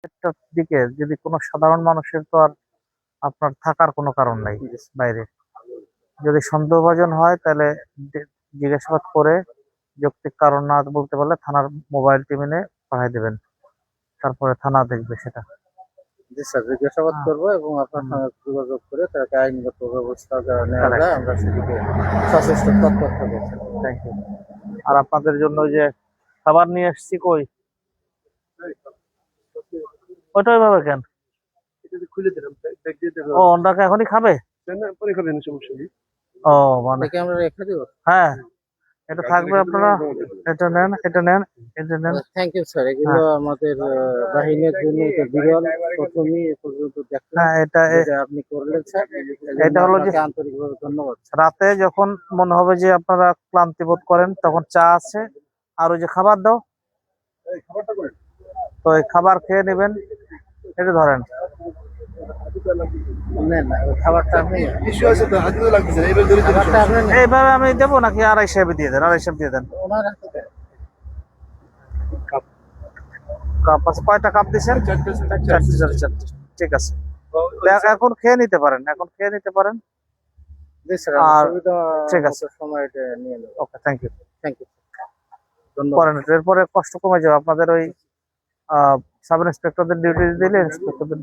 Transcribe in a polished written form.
একটার দিকে যদি কোনো সাধারণ মানুষের তো আর আপনার থাকার কোনো কারণ নাই বাইরে। যদি সন্দেহভাজন হয় তাহলে জিজ্ঞাসাবাদ করে যৌক্তিক কারণ না বলতে পারলে থানার মোবাইল টিমে পাঠিয়ে দেবেন, তারপরে থানা দেখবে সেটা। জি স্যার, জিজ্ঞাসাবাদ হ্যাঁ। করবো এবং আপনার সঙ্গে যোগাযোগ করে তাকে আইনগত ব্যবস্থা যা নেওয়া Correct. যায় আমরা সেদিকে সচেষ্ট তৎপর থাকবো। Thank you. আর আপনাদের জন্য ওই যে খাবার নিয়ে এসেছি, কই ওইটা ওইভাবে কেন? খুলে দিলাম, ও ওনাকে এখনই খাবে? পরে খাবেন, সমস্যা নেই। ও মানে আমরা রেখে দেবো। হ্যাঁ, এটা থাকবে, আপনারা এটা নেন, এটা নেন, এটা নেন। থ্যাংক ইউ স্যার, এগুলো আমাদের বাহিনীর জন্য এটা বিরল, প্রথমই এ পর্যন্ত দেখলাম। হ্যাঁ, যেটা আপনি করলেন স্যার, এটা হলো যে আন্তরিকভাবে ধন্যবাদ। রাতে যখন মনে হবে যে আপনারা ক্লান্তি বোধ করেন তখন চা আছে, আর ওই যে খাবার দাও, তো এই খাবার খেয়ে নেবেন। এটা ধরেন, খাবারটা আপনি এইভাবে আমি দেবো নাকি 250 দিয়ে দেন, 250 দিয়ে দেন। কাপ আছে, কয়টা কাপ দিচ্ছেন? চারটে। ঠিক আছে, এখন খেয়ে নিতে পারেন, এখন খেয়ে নিতে পারেন। আর ঠিক আছে, সময় নিয়ে নেব। ওকে, থ্যাংক ইউ। থ্যাংক ইউ, করেন, এরপরে কষ্ট কমে যাবে আপনাদের। ওই সাব ইন্সপেক্টরদের ডিউটি দিলে ইন্সপেক্টরদের